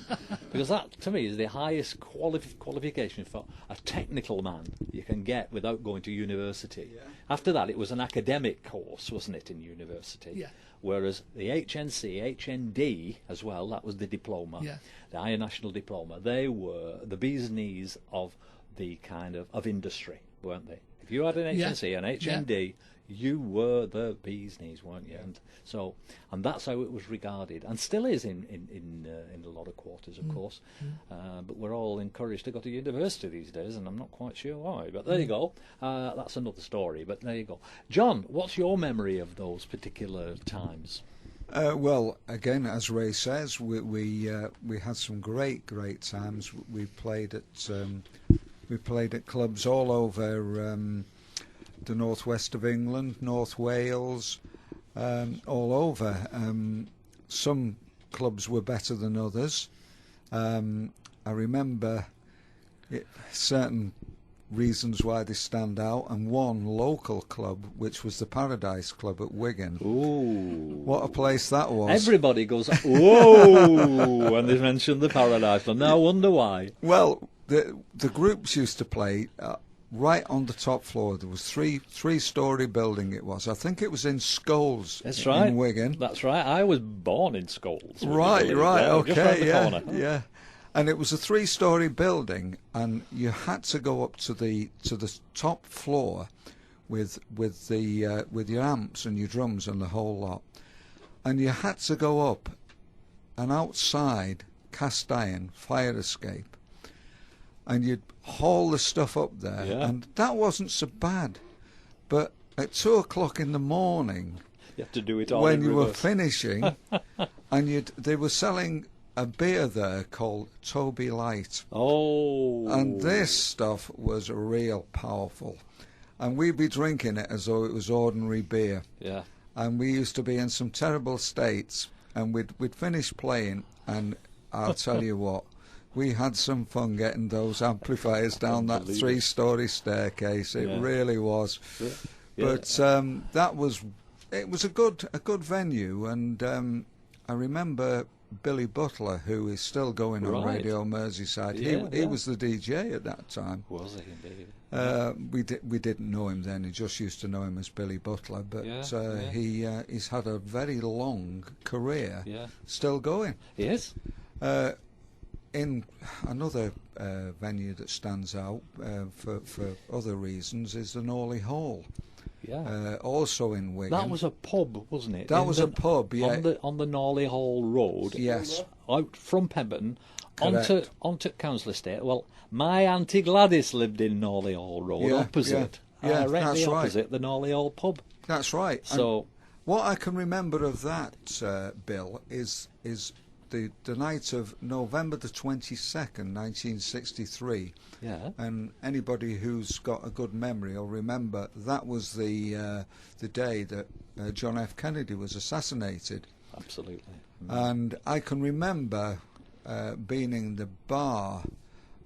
Speaker 1: because that, to me, is the highest qualification for a technical man you can get without going to university.
Speaker 7: Yeah.
Speaker 1: After that, it was an academic course, wasn't it, in university?
Speaker 6: Yeah.
Speaker 1: Whereas the HNC, HND as well, that was the diploma,
Speaker 6: Yeah.
Speaker 1: the Higher National Diploma. They were the bee's knees of the kind of industry, weren't they? If you had an
Speaker 6: Yeah.
Speaker 1: HNC and HND, you were the bee's knees, weren't you? And that's how it was regarded, and still is in a lot of quarters, of course. But we're all encouraged to go to university these days, and I'm not quite sure why. But there you go. That's another story. But there you go. John, what's your memory of those particular times?
Speaker 7: Well, again, as Ray says, we had some great times. We played at clubs all over the northwest of England, North Wales, all over. Some clubs were better than others. I remember certain reasons why they stand out, and one local club, which was the Paradise Club at Wigan.
Speaker 1: Ooh.
Speaker 7: What a place that was.
Speaker 1: Everybody goes, whoa, when they mention the Paradise Club. Now I wonder why.
Speaker 7: Well, the groups used to play right on the top floor. There was three-storey building it was. I think it was in Scholes.
Speaker 1: That's right.
Speaker 7: In Wigan.
Speaker 1: That's right. I was born in Scholes.
Speaker 7: Right,
Speaker 1: Just round
Speaker 7: okay,
Speaker 1: the
Speaker 7: yeah,
Speaker 1: corner.
Speaker 7: yeah. And it was a three-storey building, and you had to go up to the top floor with your amps and your drums and the whole lot. And you had to go up an outside cast iron fire escape, and you'd haul the stuff up there, and that wasn't so bad. But at 2 o'clock in the morning,
Speaker 1: you have to do it all
Speaker 7: when
Speaker 1: in
Speaker 7: you were
Speaker 1: reverse.
Speaker 7: finishing, and they were selling a beer there called Toby Light.
Speaker 1: Oh.
Speaker 7: And this stuff was real powerful. And we'd be drinking it as though it was ordinary beer.
Speaker 1: Yeah.
Speaker 7: And we used to be in some terrible states, and we'd finish playing, and I'll tell you what, we had some fun getting those amplifiers down that three-storey staircase. It really was.
Speaker 1: Yeah.
Speaker 7: But it was a good venue, and I remember Billy Butler, who is still going on Radio Merseyside. He was the DJ at that time.
Speaker 1: Was he indeed?
Speaker 7: We didn't know him then. He just used to know him as Billy Butler. But he's had a very long career.
Speaker 1: Yeah.
Speaker 7: Still going.
Speaker 1: He is.
Speaker 7: In another venue that stands out for other reasons is the Norley Hall.
Speaker 1: Yeah.
Speaker 7: Also in Wigan.
Speaker 1: That was a pub, wasn't it?
Speaker 7: That was a pub, yeah.
Speaker 1: On the Norley Hall Road.
Speaker 7: Yes.
Speaker 1: Out from Pemberton
Speaker 7: Correct.
Speaker 1: onto Council Estate. Well, my Auntie Gladys lived in Norley Hall Road, opposite.
Speaker 7: Yeah,
Speaker 1: Directly
Speaker 7: that's right.
Speaker 1: opposite the Norley Hall pub.
Speaker 7: That's right.
Speaker 1: So,
Speaker 7: and what I can remember of that, Bill, is the night of November the 22nd, 1963.
Speaker 1: yeah.
Speaker 7: And anybody who's got a good memory will remember that was the day that John F. Kennedy was assassinated.
Speaker 1: Absolutely.
Speaker 7: And I can remember being in the bar.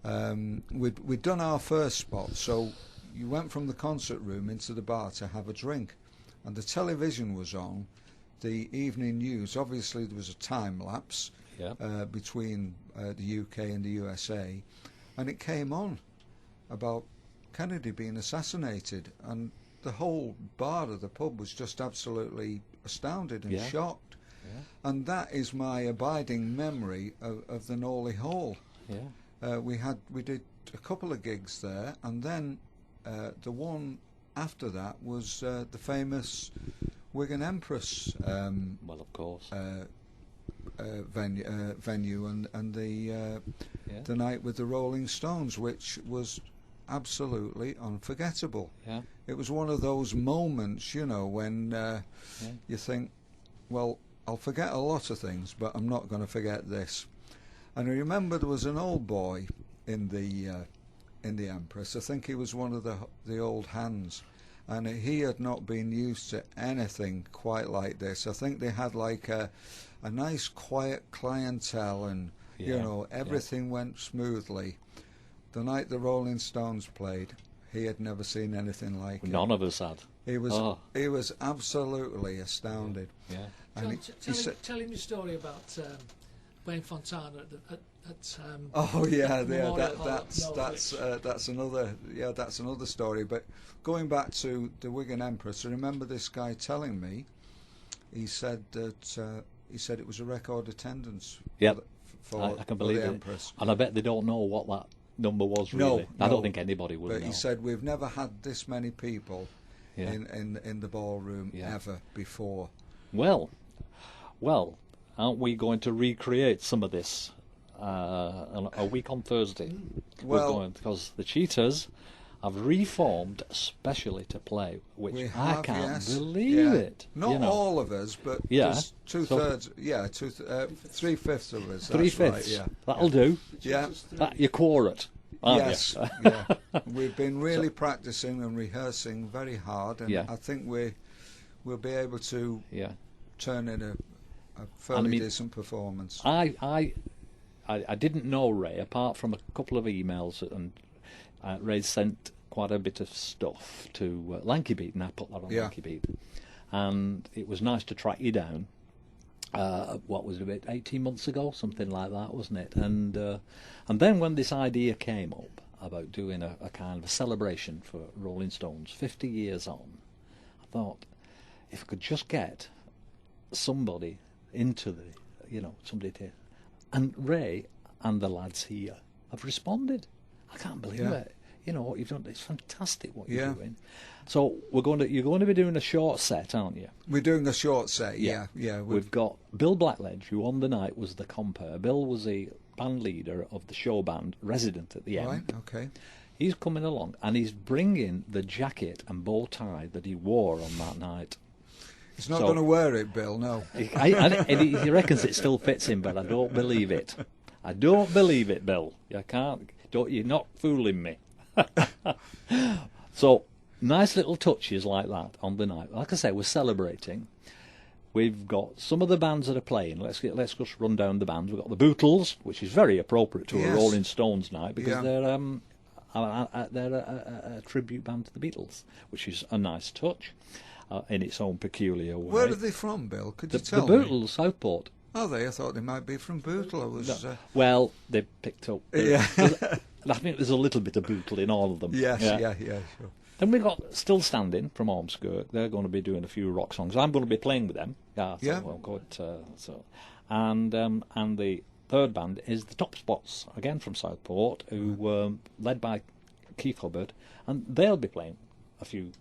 Speaker 7: We'd done our first spot, so you went from the concert room into the bar to have a drink, and the television was on, the evening news. Obviously there was a time lapse between the UK and the USA, and it came on about Kennedy being assassinated, and the whole bar of the pub was just absolutely astounded and shocked. Yeah. And that is my abiding memory of the Norley Hall.
Speaker 1: Yeah.
Speaker 7: We did a couple of gigs there, and then the one after that was the famous Wigan Empress
Speaker 1: Well, of course.
Speaker 7: venue and the night with the Rolling Stones, which was absolutely unforgettable.
Speaker 1: Yeah.
Speaker 7: It was one of those moments, you know, when you think, well, I'll forget a lot of things, but I'm not going to forget this. And I remember there was an old boy in the Empress. I think he was one of the old hands, and he had not been used to anything quite like this. I think they had like a nice quiet clientele, and you know, everything went smoothly. The night the Rolling Stones played, he had never seen anything like it.
Speaker 1: None of us had.
Speaker 7: He was absolutely astounded.
Speaker 1: Yeah.
Speaker 7: And
Speaker 6: Tell him your story about Wayne Fontana at
Speaker 7: oh yeah,
Speaker 6: Memorial Hall.
Speaker 7: that's another story. But going back to the Wigan Empress, I remember this guy telling me. He said that it was a record attendance.
Speaker 1: Yep,
Speaker 7: for
Speaker 1: I can believe
Speaker 7: the
Speaker 1: it.
Speaker 7: Empress.
Speaker 1: And I bet they don't know what that number was really.
Speaker 7: No,
Speaker 1: I don't think anybody would
Speaker 7: But
Speaker 1: know.
Speaker 7: he said we've never had this many people in the ballroom ever before.
Speaker 1: Well, aren't we going to recreate some of this a week on Thursday?
Speaker 7: Well,
Speaker 1: because the Cheetahs have reformed especially to play, which I can't believe it.
Speaker 7: Not all of us, but there's 2/3, 3/5 of us.
Speaker 1: 3/5.
Speaker 7: Right, yeah.
Speaker 1: That'll do.
Speaker 7: Yeah.
Speaker 1: You're quorate, aren't
Speaker 7: yes.
Speaker 1: you?
Speaker 7: Yeah. We've been really practicing and rehearsing very hard, and I think we'll be able to turn in a fairly decent performance.
Speaker 1: I didn't know Ray, apart from a couple of emails, and Ray sent quite a bit of stuff to Lanky Beat, and I put that on Lanky Beat. And it was nice to track you down. What was it, about 18 months ago, something like that, wasn't it? And then when this idea came up about doing a kind of a celebration for Rolling Stones, 50 years on, I thought, if I could just get somebody into somebody to... And Ray and the lads here have responded. I can't believe it. You know what you've done. It's fantastic what you're doing. So you're going to be doing a short set, aren't you?
Speaker 7: We're doing a short set. Yeah.
Speaker 1: We've got Bill Blackledge, who on the night was the compere. Bill was the band leader of the show band, resident at the end.
Speaker 7: Right. Okay.
Speaker 1: He's coming along, and he's bringing the jacket and bow tie that he wore on that night.
Speaker 7: He's not going to wear it, Bill. No.
Speaker 1: He reckons it still fits him, but I don't believe it. I don't believe it, Bill. You can't. You're not fooling me. So nice little touches like that on the night. Like I say, we're celebrating. We've got some of the bands that are playing. Let's just run down the bands. We've got the Bootles, which is very appropriate to a Rolling Stones night because they're a tribute band to the Beatles, which is a nice touch in its own peculiar way.
Speaker 7: Where are they from, Bill? Could you tell
Speaker 1: me? The
Speaker 7: me?
Speaker 1: Bootles, Southport.
Speaker 7: Oh, I thought they might be from Bootle.
Speaker 1: Well, they picked up. I think there's a little bit of Bootle in all of them.
Speaker 7: Yes, yeah, sure.
Speaker 1: Then we've got Still Standing from Ormskirk. They're going to be doing a few rock songs. I'm going to be playing with them. Well, good. And the third band is the Top Spots, again from Southport, who were led by Keith Hubbard, and they'll be playing a few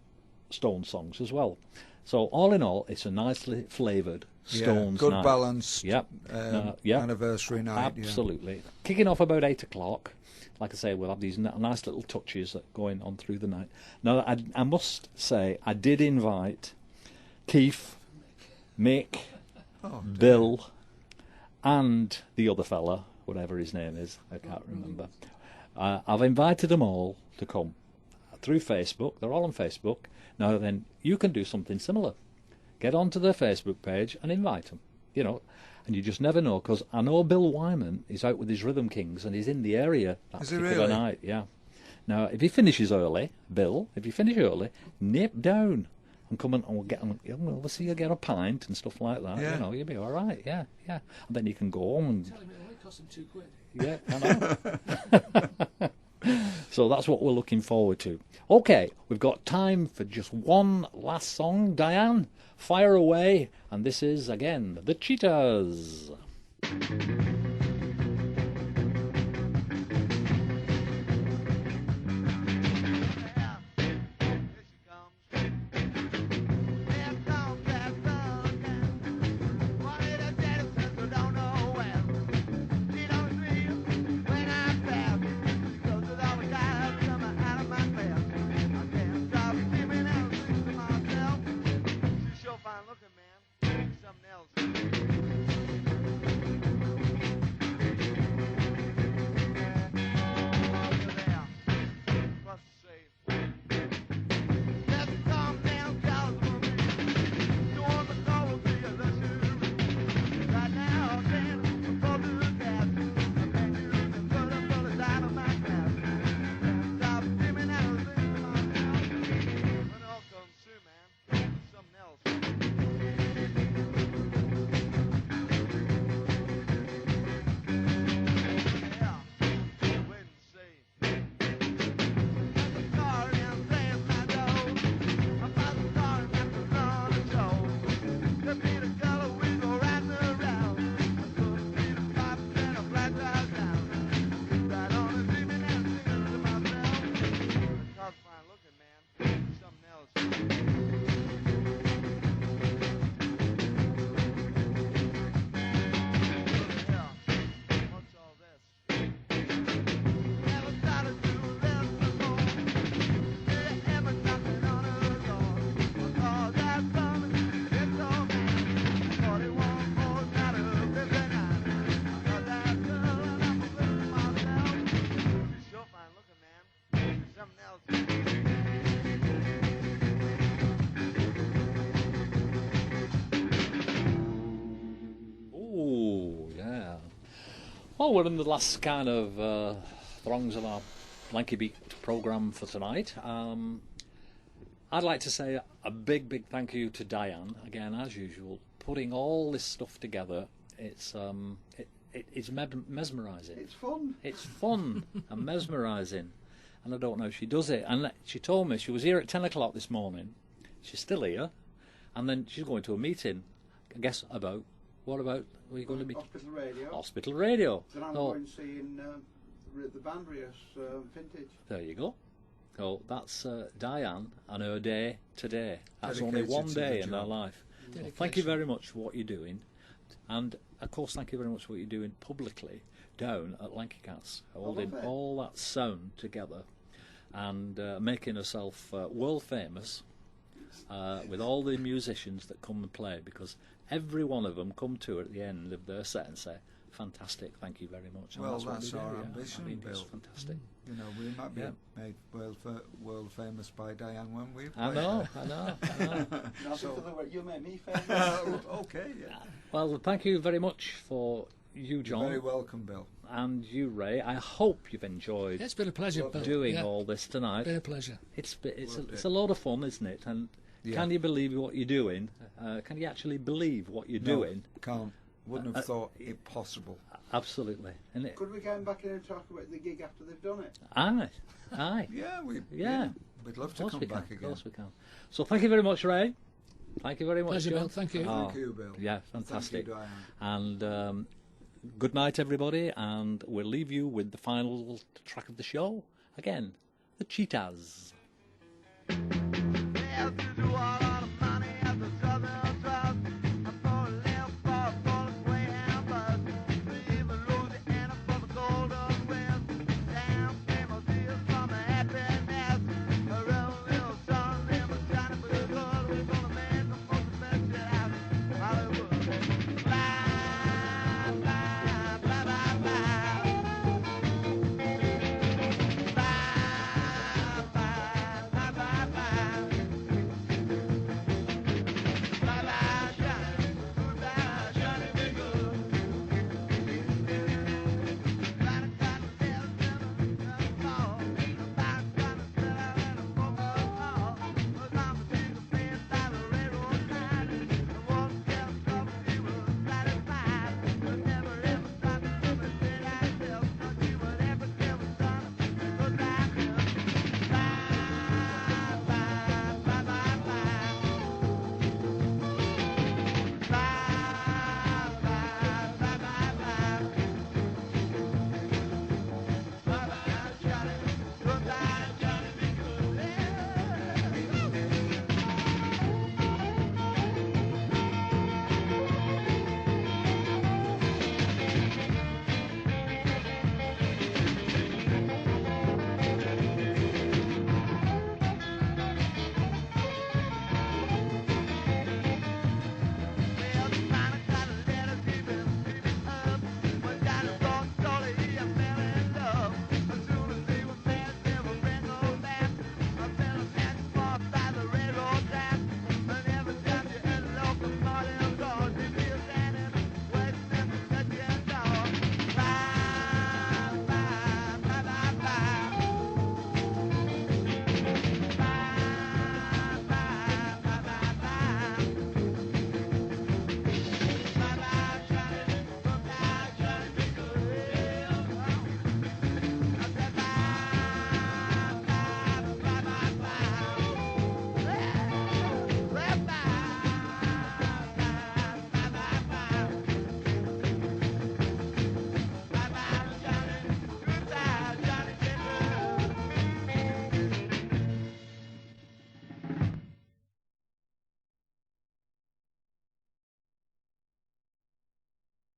Speaker 1: Stones songs as well. So all in all, it's a nicely flavoured Stones
Speaker 7: good
Speaker 1: night.
Speaker 7: Balanced
Speaker 1: anniversary
Speaker 7: night.
Speaker 1: Absolutely. Kicking off about 8 o'clock. Like I say, we'll have these nice little touches that going on through the night. Now, I must say, I did invite Keith, Mick, Bill, and the other fella, whatever his name is, I can't remember. I've invited them all to come through Facebook. They're all on Facebook. Now then, you can do something similar. Get onto their Facebook page and invite them, and you just never know, because I know Bill Wyman is out with his Rhythm Kings and he's in the area that particular night. Yeah. Now, if he finishes early, Bill, nip down and come and we'll see you get a pint and stuff like that.
Speaker 7: Yeah.
Speaker 1: You'll be all right. Yeah. And then you can go home and...
Speaker 6: Tell him it only cost him £2.
Speaker 1: Yeah, I know. So that's what we're looking forward to. Okay, we've got time for just one last song. Diane, fire away. And this is, again, the Cheetahs.
Speaker 2: Something else.
Speaker 1: Well, we're in the last kind of throngs of our Lanky Beat programme for tonight. I'd like to say a big thank you to Diane, again, as usual, putting all this stuff together. It's mesmerising.
Speaker 4: It's fun.
Speaker 1: It's fun and mesmerising. And I don't know if she does it. And she told me she was here at 10 o'clock this morning. She's still here. And then she's going to a meeting, I guess, about... What about, were you going to be?
Speaker 4: Hospital Radio.
Speaker 1: Hospital Radio.
Speaker 4: Then I'm going seeing the band rehearse Vintage.
Speaker 1: There you go. So that's Diane and her day today. That's
Speaker 7: Dedicated
Speaker 1: only one
Speaker 7: to
Speaker 1: day
Speaker 7: the
Speaker 1: in
Speaker 7: job.
Speaker 1: her life. Well, thank you very much for what you're doing. And, of course, thank you very much for what you're doing publicly down at Lanky Cats, holding all that sound together and making herself world famous with all the musicians that come and play, because every one of them come to at the end of their set and say, fantastic, thank you very much. And
Speaker 7: Well,
Speaker 1: what
Speaker 7: that's
Speaker 1: we do,
Speaker 7: our
Speaker 1: yeah.
Speaker 7: ambition,
Speaker 1: I mean,
Speaker 7: Bill.
Speaker 1: it's fantastic.
Speaker 7: You know, we might be
Speaker 1: Yeah.
Speaker 7: made world famous by Diane when we play.
Speaker 1: I know.
Speaker 4: You'll make me famous.
Speaker 7: Okay, yeah.
Speaker 1: Well, thank you very much for you,
Speaker 7: You're
Speaker 1: John,
Speaker 7: very welcome, Bill.
Speaker 1: and you, Ray. I hope you've enjoyed
Speaker 6: It's been a pleasure, Bill.
Speaker 1: doing
Speaker 6: Yeah,
Speaker 1: all this tonight.
Speaker 6: been a pleasure.
Speaker 1: It's
Speaker 7: Loved
Speaker 1: a lot of fun, isn't it? And
Speaker 7: Yeah.
Speaker 1: can you believe what you're doing? Can you actually believe what you're doing?
Speaker 7: Can't. Wouldn't have thought it possible.
Speaker 1: Absolutely. And it,
Speaker 4: Could we go back in and talk about the gig after they've done it?
Speaker 1: aye.
Speaker 7: Yeah,
Speaker 1: Yeah.
Speaker 7: we'd love
Speaker 1: Of
Speaker 7: to
Speaker 1: course
Speaker 7: come
Speaker 1: we can.
Speaker 7: back
Speaker 1: Of
Speaker 7: again.
Speaker 1: course we can. So thank you very much, Ray. Thank you very much,
Speaker 6: Pleasure,
Speaker 1: John.
Speaker 6: Bill. Thank you.
Speaker 1: Oh,
Speaker 7: Thank you, Bill.
Speaker 1: yeah,
Speaker 7: Thank
Speaker 1: fantastic.
Speaker 7: you, Diane.
Speaker 1: And good night, everybody. And we'll leave you with the final track of the show. Again, the Cheetahs.